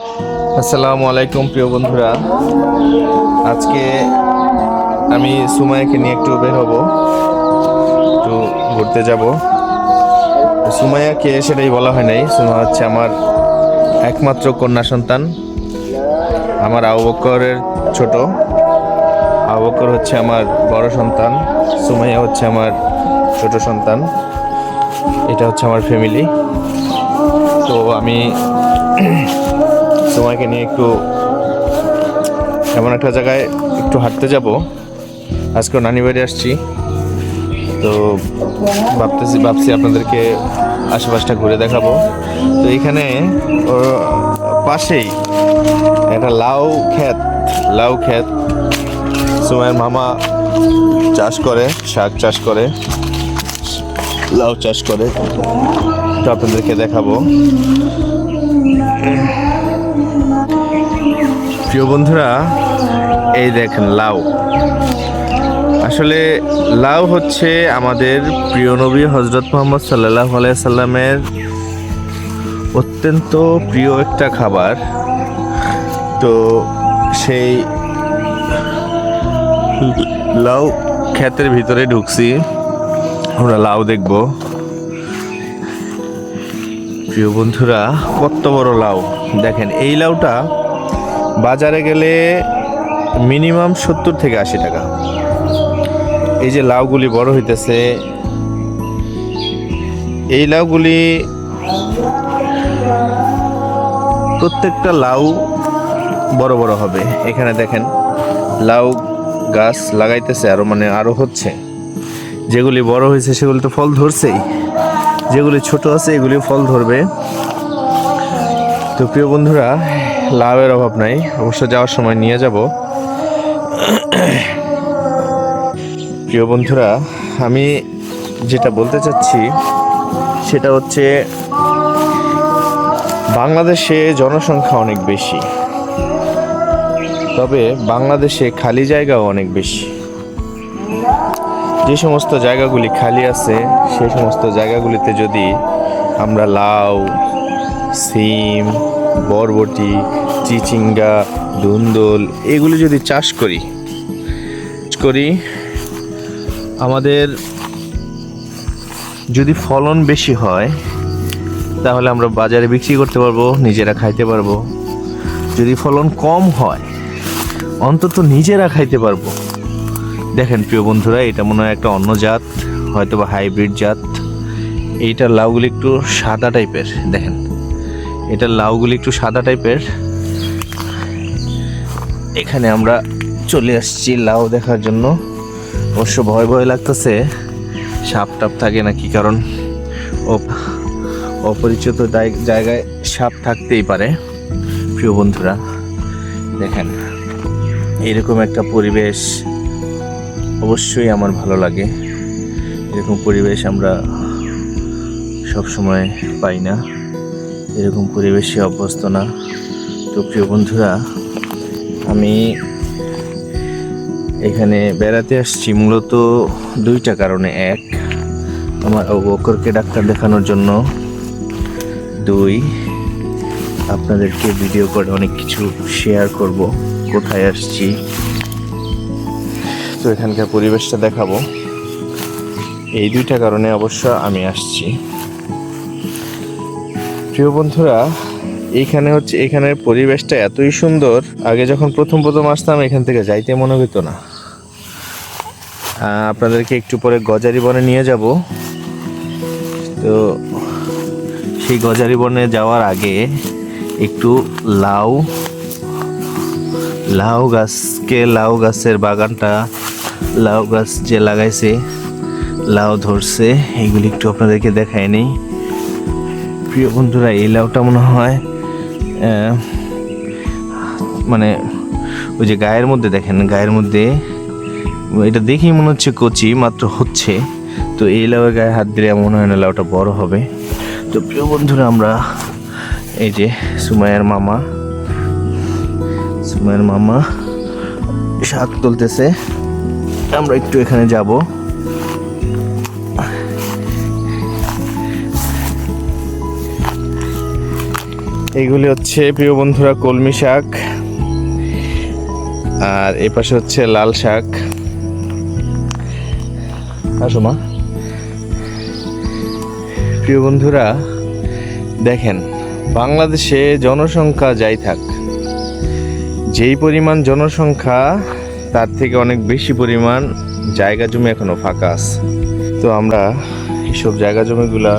আসসালামু আলাইকুম প্রিয় বন্ধুরা। আজকে আমি সুমাইয়াকে নিয়ে একটু বের হব, একটু ঘুরতে যাব। সুমাইয়াকে সেটাই বলা হয় নাই। সুমাইয়া হচ্ছে আমার একমাত্র কন্যা সন্তান। আমার আবু বকরের ছোট। আবু বকর হচ্ছে আমার বড় সন্তান, সুমাইয়া হচ্ছে আমার ছোট সন্তান। এটা হচ্ছে আমার ফ্যামিলি। তো আমি সুমাইয়াকে নিয়ে একটু এমন একটা জায়গায় একটু হাঁটতে যাব। আজকে নানি বাড়ি আসছি, তো ভাবছি আপনাদেরকে আশেপাশটা ঘুরে দেখাবো। তো এখানে ওর পাশেই একটা লাউ ক্ষেত সুমাইয়ের মামা চাষ করে, শাক চাষ করে, লাউ চাষ করে। তো আপনাদেরকে দেখাবো। প্রিয় বন্ধুরা, এই দেখেন লাউ। আসলে লাউ হচ্ছে আমাদের প্রিয় নবী হজরত মুহাম্মদ সাল্লাল্লাহু আলাইহি সাল্লামের অত্যন্ত প্রিয় একটা খাবার। তো সেই লাউ ক্ষেতের ভিতরে ঢুকছি, আমরা লাউ দেখব। প্রিয় বন্ধুরা, কত বড় লাউ দেখেন। এই লাউটা বাজারে গেলে মিনিমাম 70 থেকে 80 টাকা। এই যে লাউগুলি বড় হইতেছে, এই লাউগুলি প্রত্যেকটা লাউ বড় বড় হবে। এখানে দেখেন লাউ গাছ লাগাইতেছে, আরো হচ্ছে। যেগুলি বড় হয়েছে সেগুলি তো ফল ধরছেই, যেগুলি ছোট আছে এগুলি ফল ধরবে। তো প্রিয় বন্ধুরা, লাউয়ের অভাব নাই, অবশ্য যাওয়ার সময় নিয়ে যাব। প্রিয় বন্ধুরা, আমি যেটা বলতে চাচ্ছি সেটা হচ্ছে বাংলাদেশে জনসংখ্যা অনেক বেশি, তবে বাংলাদেশে খালি জায়গাও অনেক বেশি। যে সমস্ত জায়গাগুলি খালি আছে সেই সমস্ত জায়গাগুলিতে যদি আমরা লাউ, সিম, বরবটি, চিচিঙ্গা, ধুন্দুল এগুলি যদি চাষ করি, আমাদের যদি ফলন বেশি হয় তাহলে আমরা বাজারে বিক্রি করতে পারবো, নিজেরা খাইতে পারবো। যদি ফলন কম হয় অন্তত নিজেরা খাইতে পারবো। দেখেন প্রিয় বন্ধুরা, এটা মনে হয় একটা অন্য জাত, হয়তো বা হাইব্রিড জাত। এইটার লাউগুলি একটু সাদা টাইপের, দেখেন এটার লাউগুলি একটু সাদা টাইপের। এখানে আমরা চলে আসছি লাউ দেখার জন্য। অবশ্য ভয় ভয় লাগতেছে, সাপ টাপ থাকে নাকি, কারণ অপরিচিত জায়গায় সাপ থাকতেই পারে। প্রিয় বন্ধুরা দেখেন, এরকম একটা পরিবেশ অবশ্যই আমার ভালো লাগে। এরকম পরিবেশ আমরা সব সময় পাই না, এরকম পরিবেশে অভ্যস্ত না। তো প্রিয় বন্ধুরা, আমি এখানে বেড়াতে আসছি মূলত দুইটা কারণে। এক, আমার আবু বকরকে ডাক্তার দেখানোর জন্য। দুই, আপনাদেরকে ভিডিও করে অনেক কিছু শেয়ার করব, কোথায় আসছি, তো এখানকার পরিবেশটা দেখাবো। এই দুইটা কারণে অবশ্য আমি আসছি। প্রিয় বন্ধুরা, এখানের পরিবেশটা এতই সুন্দর, আগে যখন প্রথম আসতাম এখান থেকে যাইতে মনে হতো না। আপনাদেরকে একটু পরে গজারি বনে নিয়ে যাব। তো সেই গজারি বনে যাওয়ার আগে একটু লাউ গাছের বাগানটা, লাউ গাছ যে লাগাইছে, লাউ ধরছে, এইগুলি একটু আপনাদেরকে দেখায় নেই। প্রিয় বন্ধুরা, এই লাউটা মনে হয় মানে ওই যে গায়ের মধ্যে দেখেন, গায়ের মধ্যে এটা দেখেই মনে হচ্ছে কচি মাত্র হচ্ছে। তো এই লাউয়ের গায়ে হাত দিলে মনে হয় না লাউটা বড় হবে। তো প্রিয় বন্ধুরা, আমরা এই যে সুমাইয়ার মামা শাক তুলতেছে, আমরা একটু এখানে যাব। এইগুলি হচ্ছে প্রিয় বন্ধুরা কলমি শাক, আর এই পাশে হচ্ছে লাল শাক। আসো মা। প্রিয় বন্ধুরা দেখেন, বাংলাদেশে জনসংখ্যা যাই থাক, যেই পরিমাণ জনসংখ্যা তার থেকে অনেক বেশি পরিমাণ জায়গা জমি এখনো ফাঁকা আছে। তো আমরা এইসব জায়গা জমিগুলা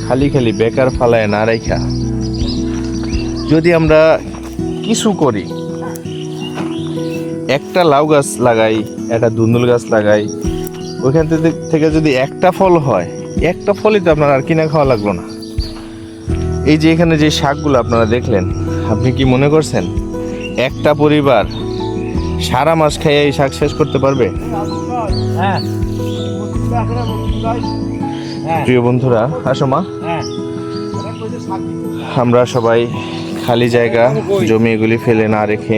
খালি খালি বেকার ফালায় না রাইখা যদি আমরা কিছু করি, একটা লাউ গাছ লাগাই, একটা ধুন্দুল গাছ লাগাই, ওইখান থেকে যদি একটা ফল হয়, একটা ফলই তো আপনার আর কিনা খাওয়া লাগলো না। এই যে এখানে যে শাকগুলো আপনারা দেখলেন, আপনি কি মনে করছেন একটা পরিবার সারা মাস খাইয়ে এই শাক শেষ করতে পারবে? প্রিয় বন্ধুরা আসো মা, আমরা সবাই খালি জায়গা জমি এগুলি ফেলে না রেখে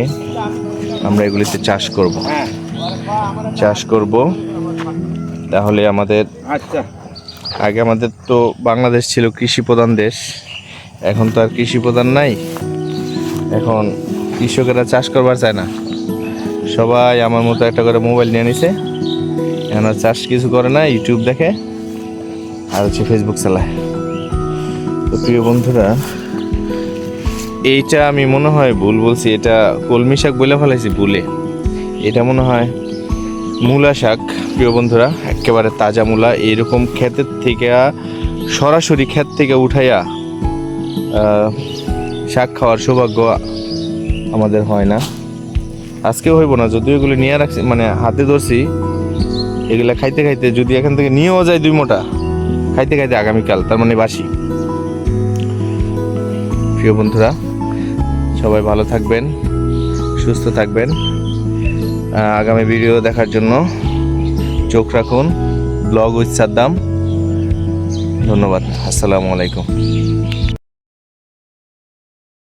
আমরা এগুলিতে চাষ করব। তাহলে আমাদের আগে আমাদের তো বাংলাদেশ ছিল কৃষি প্রধান দেশ, এখন তো আর কৃষি প্রধান নাই। এখন কৃষকেরা চাষ করবার চায় না, সবাই আমার মতো একটা করে মোবাইল নিয়ে নিছে, এখন আর চাষ কিছু করে না, ইউটিউব দেখে আর হচ্ছে ফেসবুক চালায়। তো প্রিয় বন্ধুরা এইটা আমি মনে হয় ভুল বলছি, এটা কলমি শাক বলে ফেলাইছি ভুলে, এটা মনে হয় মূলা শাক। প্রিয় বন্ধুরা একেবারে তাজা মূলা, এরকম ক্ষেতের থেকে সরাসরি ক্ষেত থেকে উঠাইয়া শাক খাওয়ার সৌভাগ্য আমাদের হয় না, আজকেও হইব না। যদিও এগুলো নিয়ে রাখছি, মানে হাতে ধরছি, এগুলা খাইতে খাইতে যদি এখান থেকে নিয়েও যায় 2 মোটা, খাইতে খাইতে আগামীকাল, তার মানে বাসি। প্রিয় বন্ধুরা সবাই ভালো থাকবেন, সুস্থ থাকবেন। আগামী ভিডিও দেখার জন্য চোখ রাখুন। Blog with Saddam. ধন্যবাদ। আসসালামু আলাইকুম।